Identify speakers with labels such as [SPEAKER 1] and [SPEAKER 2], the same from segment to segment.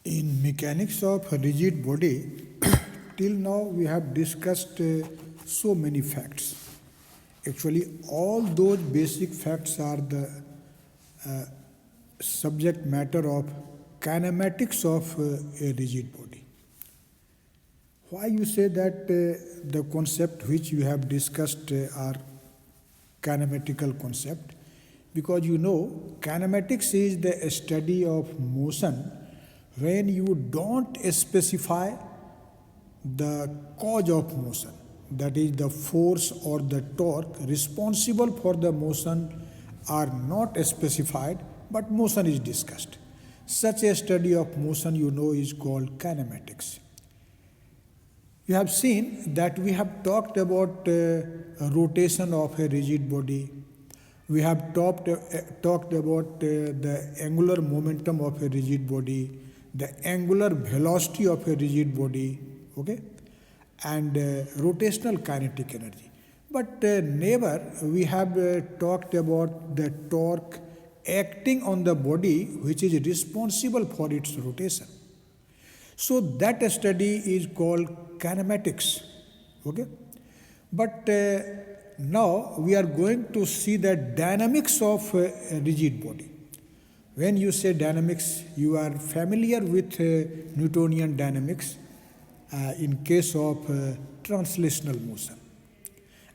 [SPEAKER 1] In mechanics of a rigid body, till now we have discussed so many facts. Actually, all those basic facts are the subject matter of kinematics of a rigid body. Why you say that the concept which you have discussed are kinematical concept? Because you know, kinematics is the study of motion when you don't specify the cause of motion, that is the force or the torque responsible for the motion are not specified, but motion is discussed. Such a study of motion you know is called kinematics. You have seen that we have talked about rotation of a rigid body. We have talked about the angular momentum of a rigid body, the angular velocity of a rigid body, okay, and rotational kinetic energy. But never we have talked about the torque acting on the body which is responsible for its rotation. So that study is called kinematics, okay. But now we are going to see the dynamics of a rigid body. When you say dynamics, you are familiar with Newtonian dynamics in case of translational motion.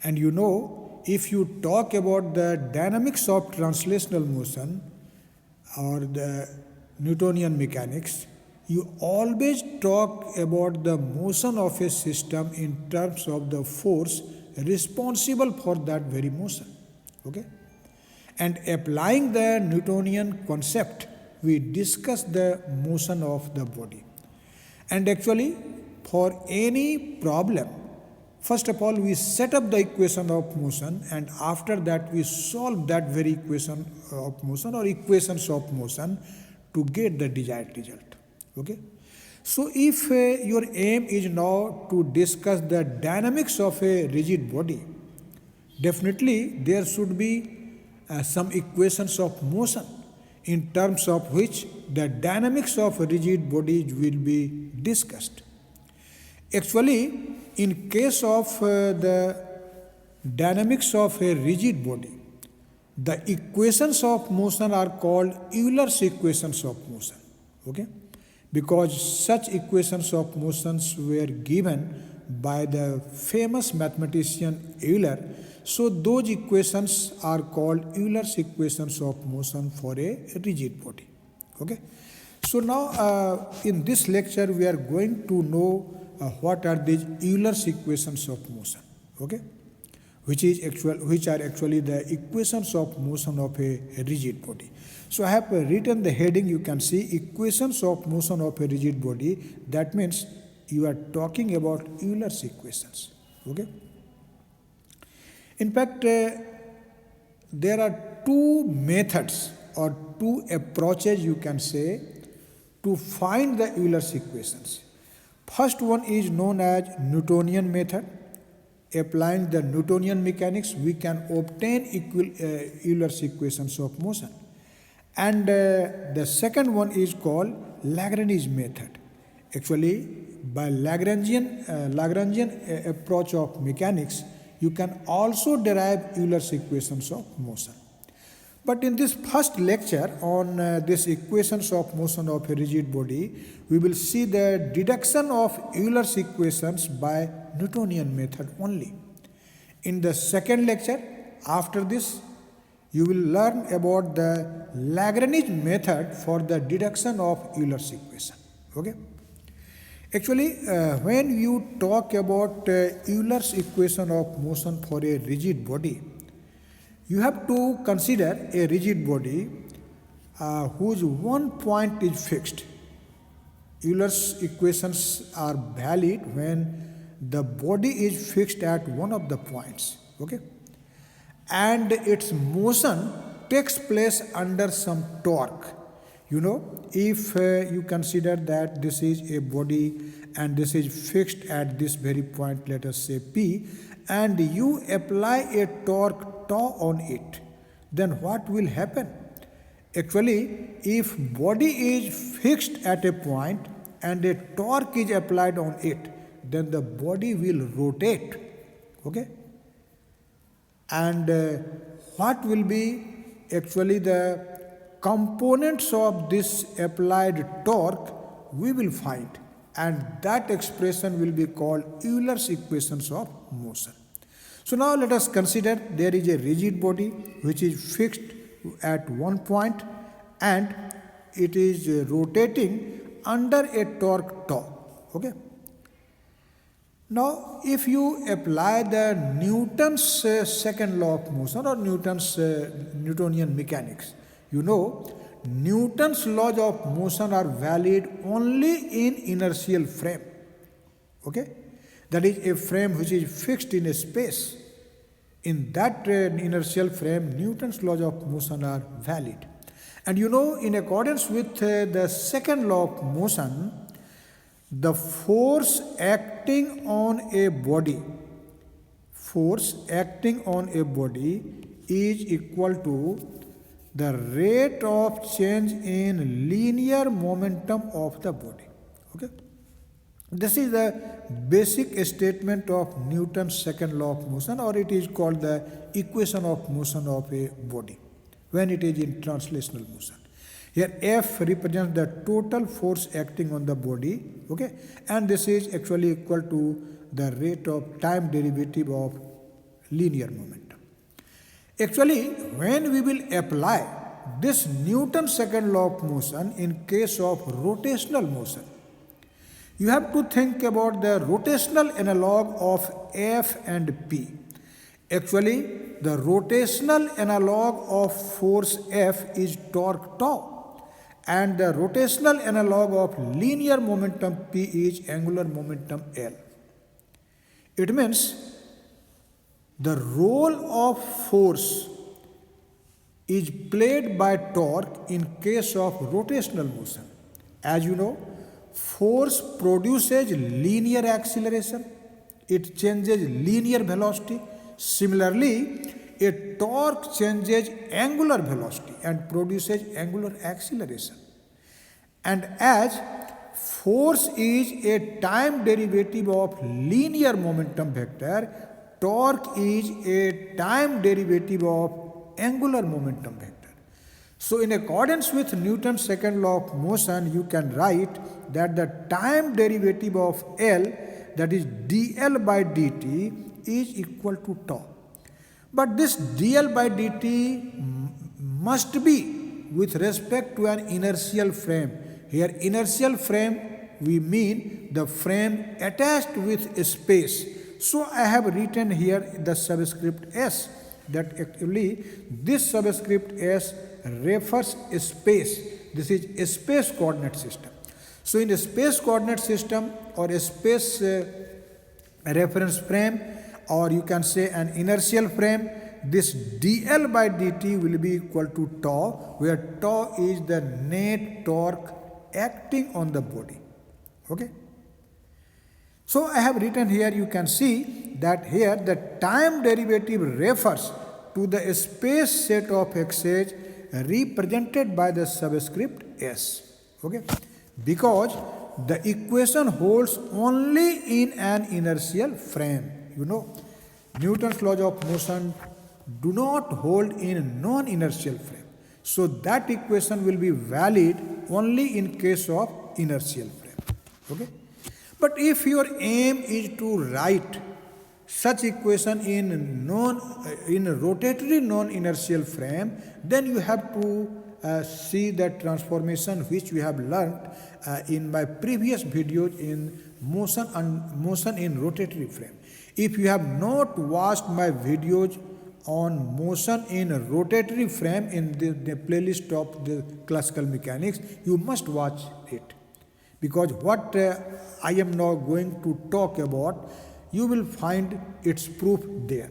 [SPEAKER 1] And you know, if you talk about the dynamics of translational motion or the Newtonian mechanics, you always talk about the motion of a system in terms of the force responsible for that very motion, okay? And applying the Newtonian concept, we discuss the motion of the body. And actually, for any problem, first of all, we set up the equation of motion, and after that, we solve that very equation of motion or equations of motion to get the desired result, okay? So if your aim is now to discuss the dynamics of a rigid body, definitely there should be some equations of motion in terms of which the dynamics of a rigid body will be discussed. Actually, in case of the dynamics of a rigid body, the equations of motion are called Euler's equations of motion, okay? Because such equations of motions were given by the famous mathematician Euler, so those equations are called Euler's equations of motion for a rigid body, okay? So now in this lecture we are going to know what are these Euler's equations of motion, okay? Which are actually the equations of motion of a rigid body. So I have written the heading, you can see equations of motion of a rigid body. That means you are talking about Euler's equations, okay? In fact, there are two methods or two approaches you can say to find the Euler's equations. First one is known as Newtonian method. Applying the Newtonian mechanics, we can obtain Euler's equations of motion. And the second one is called Lagrange method. Actually, by Lagrangian approach of mechanics, you can also derive Euler's equations of motion. But in this first lecture on this equations of motion of a rigid body, we will see the deduction of Euler's equations by Newtonian method only. In the second lecture, after this, you will learn about the Lagrange method for the deduction of Euler's equation, okay? Actually, when you talk about Euler's equation of motion for a rigid body, you have to consider a rigid body whose one point is fixed. Euler's equations are valid when the body is fixed at one of the points, okay? And its motion takes place under some torque. You know, if you consider that this is a body and this is fixed at this very point, let us say P, and you apply a torque tau on it, then what will happen? Actually, if body is fixed at a point and a torque is applied on it, then the body will rotate. Okay? And what will be actually the components of this applied torque we will find, and that expression will be called Euler's equations of motion. So now let us consider there is a rigid body which is fixed at one point and it is rotating under a torque tau. Okay. Now, if you apply the Newton's second law of motion or Newton's Newtonian mechanics, you know Newton's laws of motion are valid only in inertial frame. Okay, that is a frame which is fixed in a space. In that inertial frame, Newton's laws of motion are valid. And you know, in accordance with the second law of motion, the force acting on a body is equal to the rate of change in linear momentum of the body. Okay? This is the basic statement of Newton's second law of motion, or it is called the equation of motion of a body when it is in translational motion. Here F represents the total force acting on the body, okay, and this is actually equal to the rate of time derivative of linear momentum. Actually, when we will apply this Newton's second law of motion in case of rotational motion, you have to think about the rotational analog of F and P. Actually, the rotational analog of force F is torque tau, and the rotational analog of linear momentum P is angular momentum L. It means the role of force is played by torque in case of rotational motion. As you know, force produces linear acceleration, it changes linear velocity. Similarly, a torque changes angular velocity and produces angular acceleration. And as force is a time derivative of linear momentum vector, torque is a time derivative of angular momentum vector. So in accordance with Newton's second law of motion, you can write that the time derivative of L, that is dl by dt, is equal to tau. But this dl by dt must be with respect to an inertial frame. Here inertial frame, we mean the frame attached with a space. So I have written here the subscript s, that actually this subscript s refers a space. This is a space coordinate system. So in a space coordinate system or a space reference frame, or you can say an inertial frame, this dl by dt will be equal to tau, where tau is the net torque acting on the body. Okay. So I have written here, you can see that here the time derivative refers to the space set of x's represented by the subscript s. Okay. Because the equation holds only in an inertial frame. You know, Newton's laws of motion do not hold in non-inertial frame. So that equation will be valid only in case of inertial frame. Okay? But if your aim is to write such equation in rotatory non-inertial frame, then you have to see that transformation which we have learnt in my previous videos in motion in rotatory frame. If you have not watched my videos on motion in a rotatory frame in the playlist of the classical mechanics, you must watch it. Because what I am now going to talk about, you will find its proof there.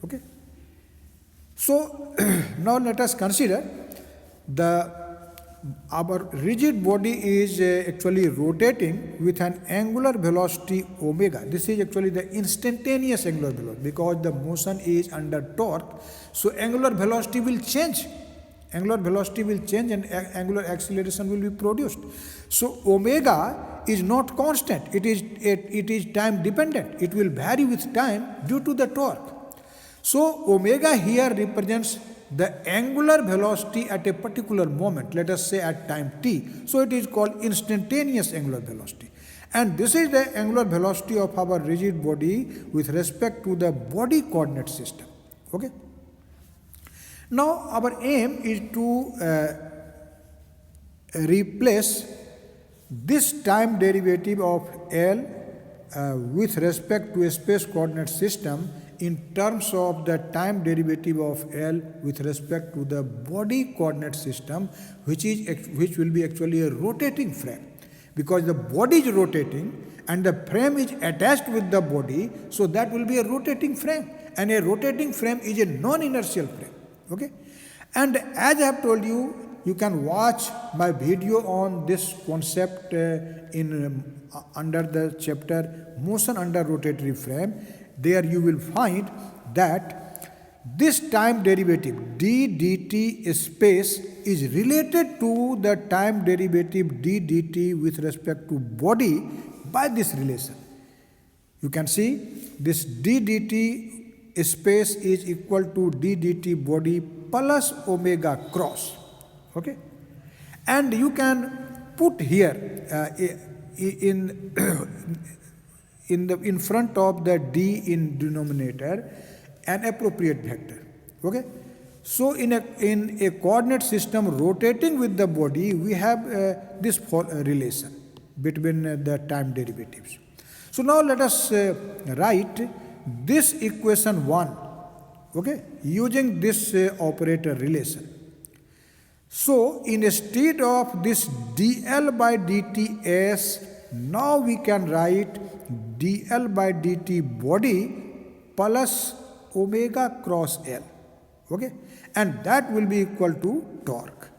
[SPEAKER 1] Okay? So, now let us consider our rigid body is actually rotating with an angular velocity omega. This is actually the instantaneous angular velocity, because the motion is under torque. So angular velocity will change Angular velocity will change and angular acceleration will be produced. So omega is not constant. It is time dependent. It will vary with time due to the torque. So omega here represents the angular velocity at a particular moment, let us say at time t. So it is called instantaneous angular velocity. And this is the angular velocity of our rigid body with respect to the body coordinate system. Okay. Now our aim is to replace this time derivative of L with respect to a space coordinate system in terms of the time derivative of L with respect to the body coordinate system, which will be actually a rotating frame, because the body is rotating and the frame is attached with the body, so that will be a rotating frame, and a rotating frame is a non-inertial frame. Okay, and as I have told you, you can watch my video on this concept under the chapter Motion under Rotatory Frame. There you will find that this time derivative d dt space is related to the time derivative d dt with respect to body by this relation. You can see this d dt space is equal to d dt body plus omega cross. Okay, and you can put here in front of the d in denominator an appropriate vector. Okay, so in a coordinate system rotating with the body, we have this relation between the time derivatives. So now let us write this equation 1, okay, using this operator relation. So instead of this dl by dt s, now we can write dl by dt body plus omega cross L. Okay, and that will be equal to torque.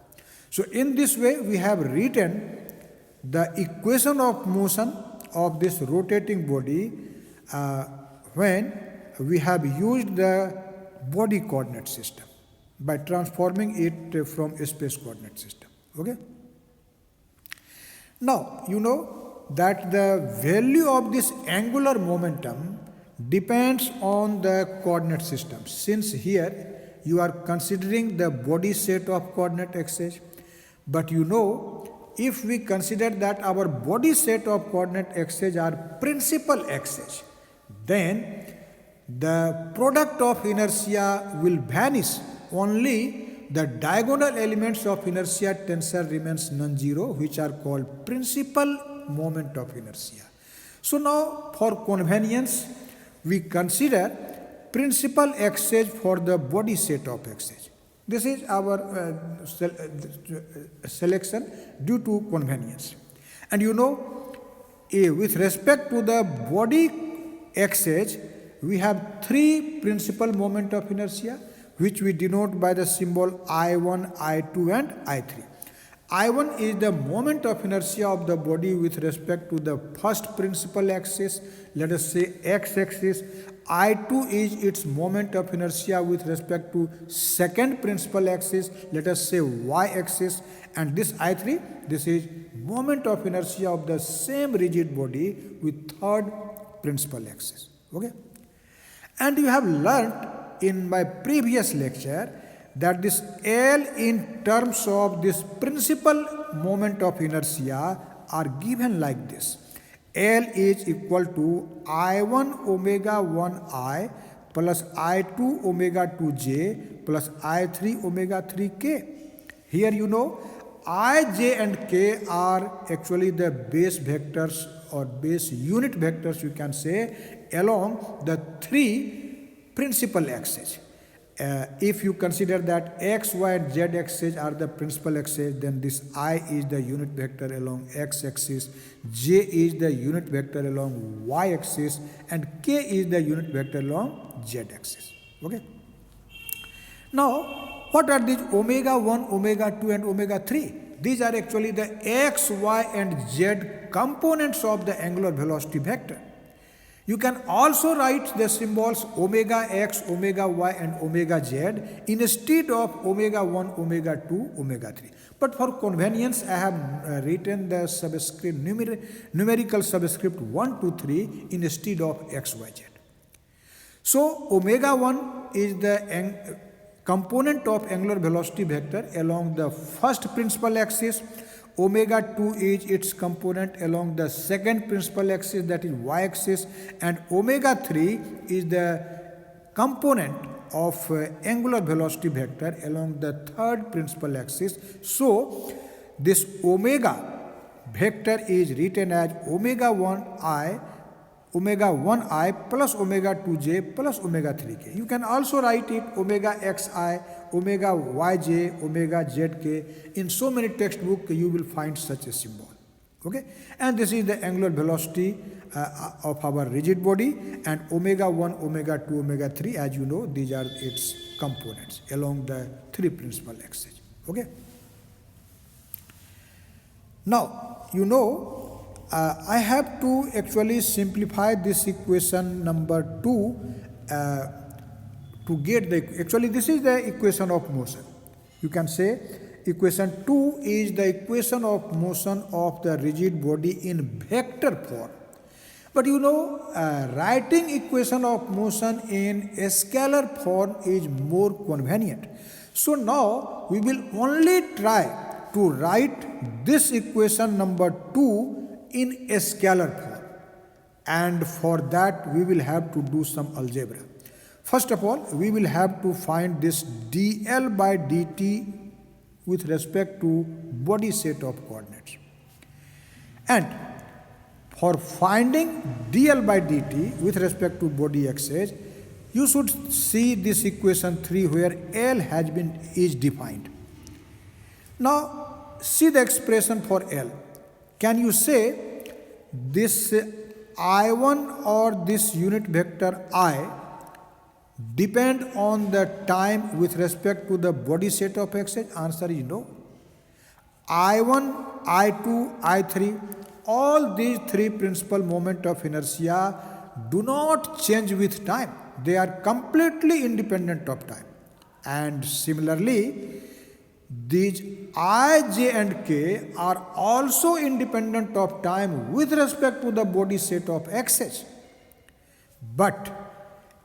[SPEAKER 1] So in this way we have written the equation of motion of this rotating body when we have used the body coordinate system by transforming it from a space coordinate system. Okay. Now you know that the value of this angular momentum depends on the coordinate system. Since here you are considering the body set of coordinate axes, but you know, if we consider that our body set of coordinate axes are principal axes, then the product of inertia will vanish. Only the diagonal elements of inertia tensor remains non-zero, which are called principal moment of inertia. So now for convenience, we consider principal axis for the body set of axes. This is our selection due to convenience. And you know, with respect to the body axis, we have three principal moment of inertia, which we denote by the symbol I1, I2 and I3. I1 is the moment of inertia of the body with respect to the first principal axis, let us say x-axis. I2 is its moment of inertia with respect to second principal axis, let us say y-axis, and this I3, this is moment of inertia of the same rigid body with third principal axis. Okay? And you have learnt in my previous lecture that this L in terms of this principal moment of inertia are given like this. L is equal to I1 omega 1I plus I2 omega 2j plus I3 omega 3k. Here you know I, j and k are actually the base vectors or base unit vectors, you can say, along the three principal axes. If you consider that x, y and z axes are the principal axes, then this I is the unit vector along x-axis, j is the unit vector along y-axis, and k is the unit vector along z-axis. Okay. Now, what are these omega 1, omega 2 and omega 3? These are actually the x, y and z components of the angular velocity vector. You can also write the symbols omega x, omega y and omega z instead of omega 1, omega 2, omega 3. But for convenience, I have written the subscript, numerical subscript 1, 2, 3 instead of x, y, z. So omega 1 is the component of angular velocity vector along the first principal axis. Omega 2 is its component along the second principal axis, that is y-axis, and omega 3 is the component of angular velocity vector along the third principal axis. So this omega vector is written as omega 1i plus omega 2j plus omega 3k. You can also write it omega xi, omega yj, omega zk. In so many textbooks you will find such a symbol. Okay, and this is the angular velocity of our rigid body, and omega 1, omega 2, omega 3, as you know, these are its components along the three principal axes. Okay. Now, you know, I have to actually simplify this equation number 2 to get the, actually this is the equation of motion. You can say equation 2 is the equation of motion of the rigid body in vector form. But you know, writing equation of motion in a scalar form is more convenient. So now we will only try to write this equation number 2 in a scalar form, and for that we will have to do some algebra. First of all, we will have to find this dl by dt with respect to body set of coordinates. And for finding dl by dt with respect to body axis, you should see this equation 3 where L is defined. Now see the expression for L. Can you say this I1 or this unit vector I depend on the time with respect to the body set of axis? Answer is no. I1, I2, I3, all these three principal moments of inertia do not change with time. They are completely independent of time. And similarly, these I, J and K are also independent of time with respect to the body set of axis. But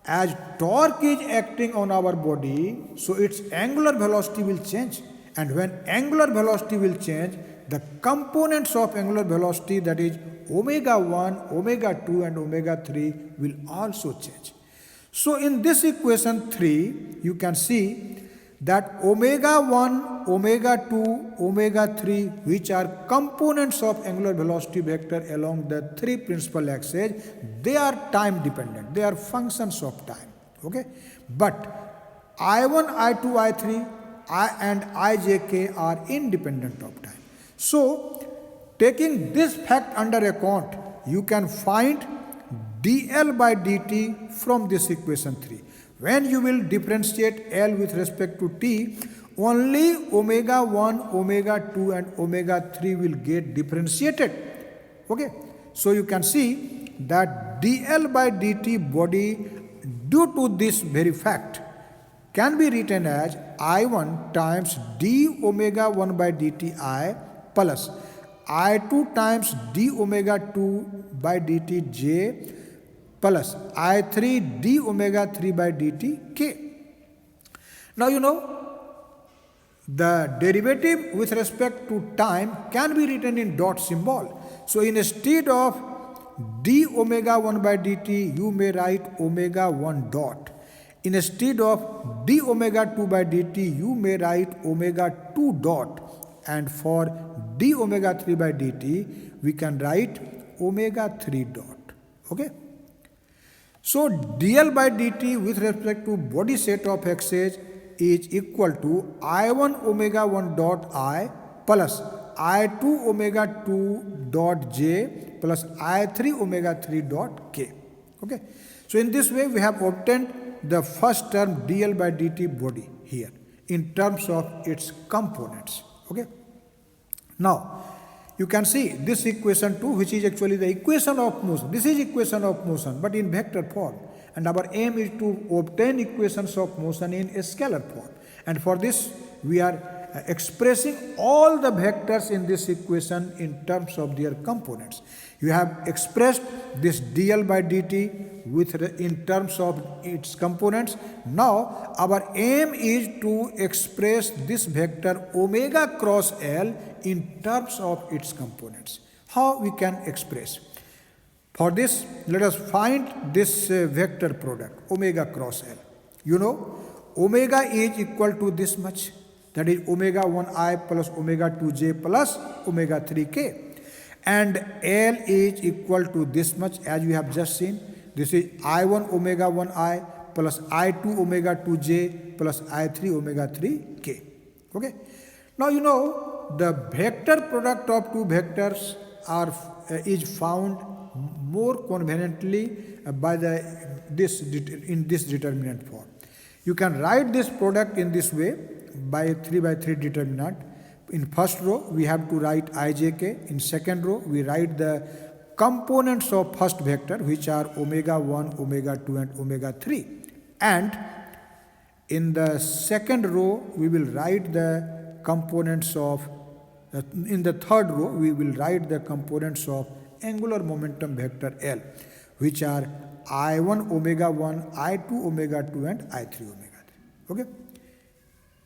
[SPEAKER 1] as torque is acting on our body, so its angular velocity will change. And when angular velocity will change, the components of angular velocity, that is omega 1, omega 2 and omega 3 will also change. So in this equation 3, you can see that omega 1, omega 2, omega 3, which are components of angular velocity vector along the three principal axes, they are time dependent. They are functions of time. Okay? But I1, I2, I3 and IJK are independent of time. So, taking this fact under account, you can find dl by dt from this equation 3. When you will differentiate L with respect to t, only omega 1, omega 2 and omega 3 will get differentiated. Okay? So you can see that dl by dt body, due to this very fact, can be written as I1 times d omega 1 by dt I plus I2 times d omega 2 by dt j plus I3 d omega 3 by dt k. Now you know, the derivative with respect to time can be written in dot symbol. So instead of d omega 1 by dt, you may write omega 1 dot. Instead of d omega 2 by dt, you may write omega 2 dot. And for d omega 3 by dt, we can write omega 3 dot. Okay? So dl by dt with respect to body set of axes is equal to I1 omega 1 dot I plus I2 omega 2 dot j plus I3 omega 3 dot k. Okay? So in this way we have obtained the first term dl by dt body here in terms of its components. Okay? Now, you can see this equation 2, which is actually the equation of motion. This is equation of motion, but in vector form. And our aim is to obtain equations of motion in a scalar form. And for this, we are expressing all the vectors in this equation in terms of their components. You have expressed this dl by dt in terms of its components. Now, our aim is to express this vector omega cross L in terms of its components. How we can express? For this, let us find this vector product, omega cross L. You know, omega is equal to this much. That is omega 1i plus omega 2j plus omega 3k. And L is equal to this much, as we have just seen. This is I1 omega 1i plus I2 omega 2j plus I3 omega 3k. Okay. Now you know the vector product of two vectors is found more conveniently by in this determinant form. You can write this product in this way by 3 by 3 determinant. In first row, we have to write ijk. In second row, we write the components of first vector, which are omega 1, omega 2, and omega 3. And in the second row, we will write the components of, in the third row, we will write the components of angular momentum vector L, which are I1 omega 1, I2 omega 2, and I3 omega 3. Okay?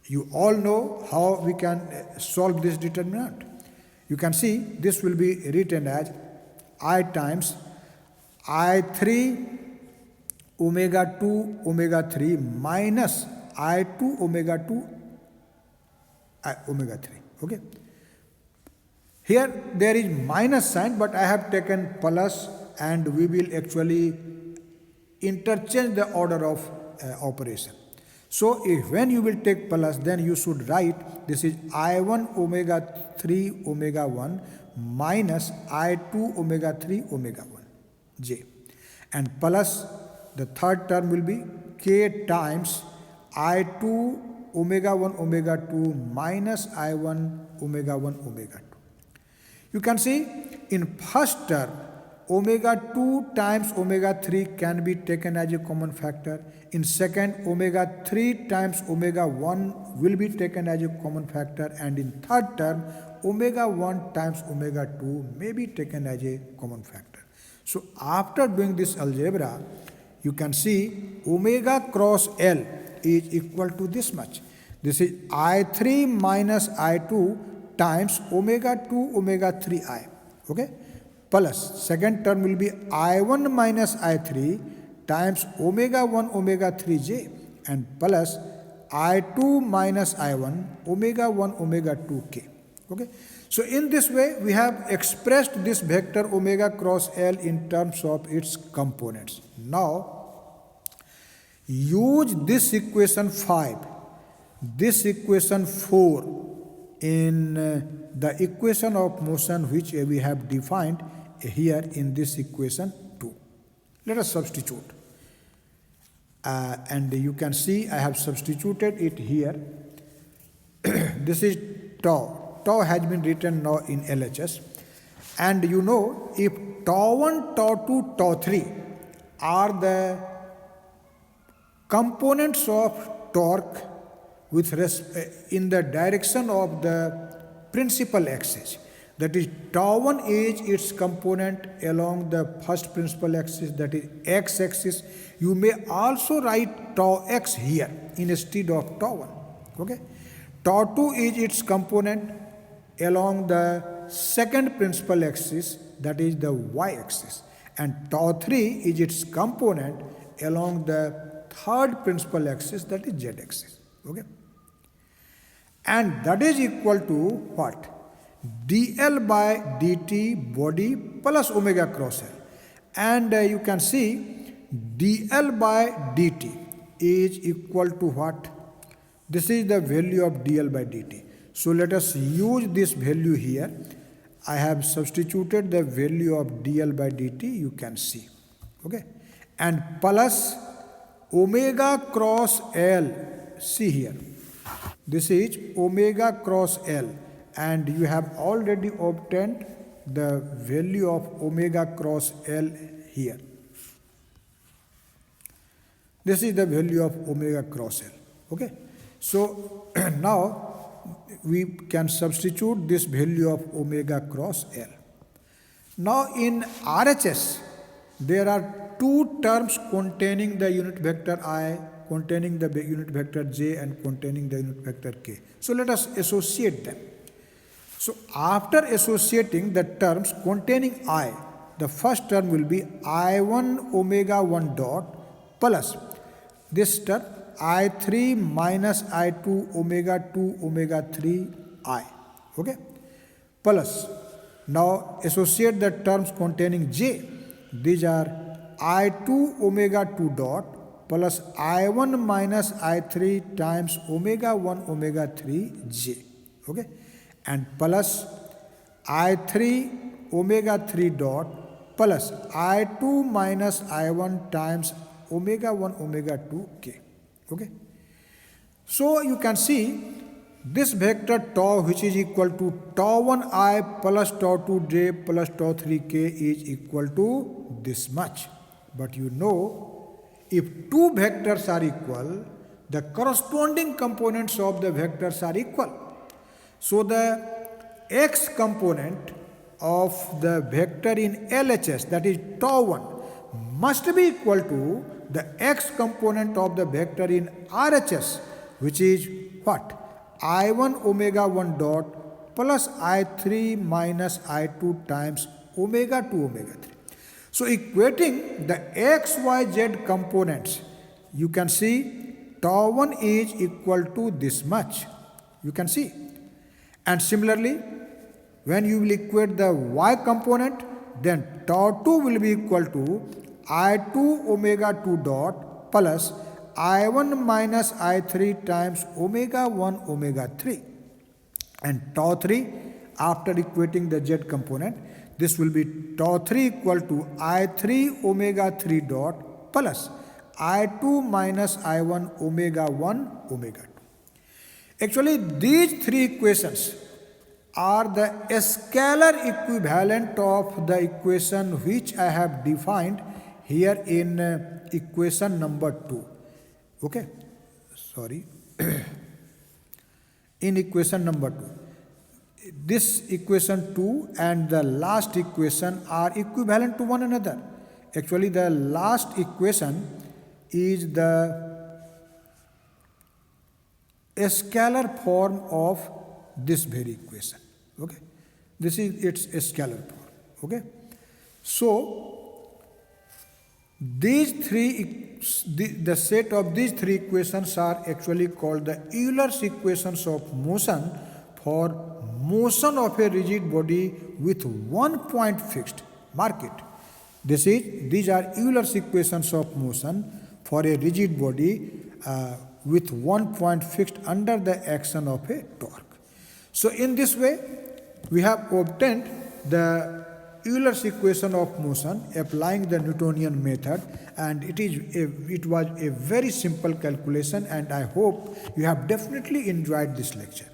[SPEAKER 1] You all know how we can solve this determinant. You can see this will be written as I times I3 omega 2 omega 3 minus I2 omega 2 omega 3. Okay. Here there is minus sign, but I have taken plus, and we will actually interchange the order of operation. So when you will take plus, then you should write this is I1 omega 3 omega 1 minus I2 omega 3 omega 1 j, and plus the third term will be k times I2 omega 1 omega 2 minus I1 omega 1 omega 2. You can see in first term omega 2 times omega 3 can be taken as a common factor. In second, omega 3 times omega 1 will be taken as a common factor. And in third term, omega 1 times omega 2 may be taken as a common factor. So after doing this algebra, you can see omega cross L is equal to this much. This is I3 minus I2 times omega 2 omega 3i. Okay? Plus second term will be I1 minus I3 times omega 1 omega 3j, and plus I2 minus I1 omega 1 omega 2k. Okay. So in this way we have expressed this vector omega cross L in terms of its components. Now use this equation 5, this equation 4 in the equation of motion which we have defined here in this equation 2. Let us substitute. And you can see I have substituted it here. This is tau. Tau has been written now in LHS. And you know, if tau 1, tau 2, tau 3 are the components of torque in the direction of the principal axis, that is tau 1 is its component along the first principal axis, that is x-axis. You may also write tau x here instead of tau 1. Okay? Tau 2 is its component along the second principal axis, that is the y-axis. And tau 3 is its component along the third principal axis, that is z-axis. Okay? And that is equal to what? dl by dt body plus omega cross L. And you can see dl by dt is equal to what? This is the value of dl by dt. So let us use this value here. I have substituted the value of dl by dt, you can see. Okay? And plus omega cross L, see here. This is omega cross L. and you have already obtained the value of omega cross L here. This is the value of omega cross L. Okay. So now we can substitute this value of omega cross L. Now in RHS, there are two terms containing the unit vector I, containing the unit vector j, and containing the unit vector k. So let us associate them. So after associating the terms containing I, the first term will be I1 omega 1 dot plus this term I3 minus I2 omega 2 omega 3 I. Okay? Plus, now associate the terms containing j. These are I2 omega 2 dot plus I1 minus I3 times omega 1 omega 3 j. Okay? And plus I3 omega 3 dot plus I2 minus I1 times omega 1 omega 2 k. Okay. So you can see this vector tau, which is equal to tau 1 I plus tau 2 j plus tau 3 k, is equal to this much. But you know, if two vectors are equal, the corresponding components of the vectors are equal. So the x component of the vector in LHS, that is tau 1, must be equal to the x component of the vector in RHS, which is what? I1 omega 1 dot plus I3 minus I2 times omega 2 omega 3. So equating the x, y, z components, you can see tau 1 is equal to this much. You can see. And similarly, when you will equate the y component, then tau 2 will be equal to I2 omega 2 dot plus I1 minus I3 times omega 1 omega 3. And tau 3, after equating the z component, this will be tau 3 equal to I3 omega 3 dot plus I2 minus I1 omega 1 omega 2. Actually, these three equations are the scalar equivalent of the equation which I have defined here in equation number 2. Okay, sorry. In equation number 2. This equation 2 and the last equation are equivalent to one another. Actually, the last equation is the scalar form of this very equation. Okay, this is its scalar form. Okay, so these three, the set of these three equations are actually called the Euler's equations of motion for motion of a rigid body with one point fixed. Mark it. These are Euler's equations of motion for a rigid body with one point fixed under the action of a torque. So in this way, we have obtained the Euler's equation of motion applying the Newtonian method, and it was a very simple calculation, and I hope you have definitely enjoyed this lecture.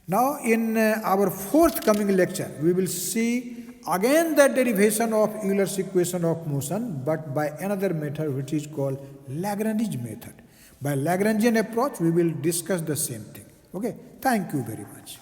[SPEAKER 1] Now in our forthcoming lecture, we will see again the derivation of Euler's equation of motion, but by another method which is called Lagrange method. By Lagrangian approach, we will discuss the same thing. Okay, thank you very much.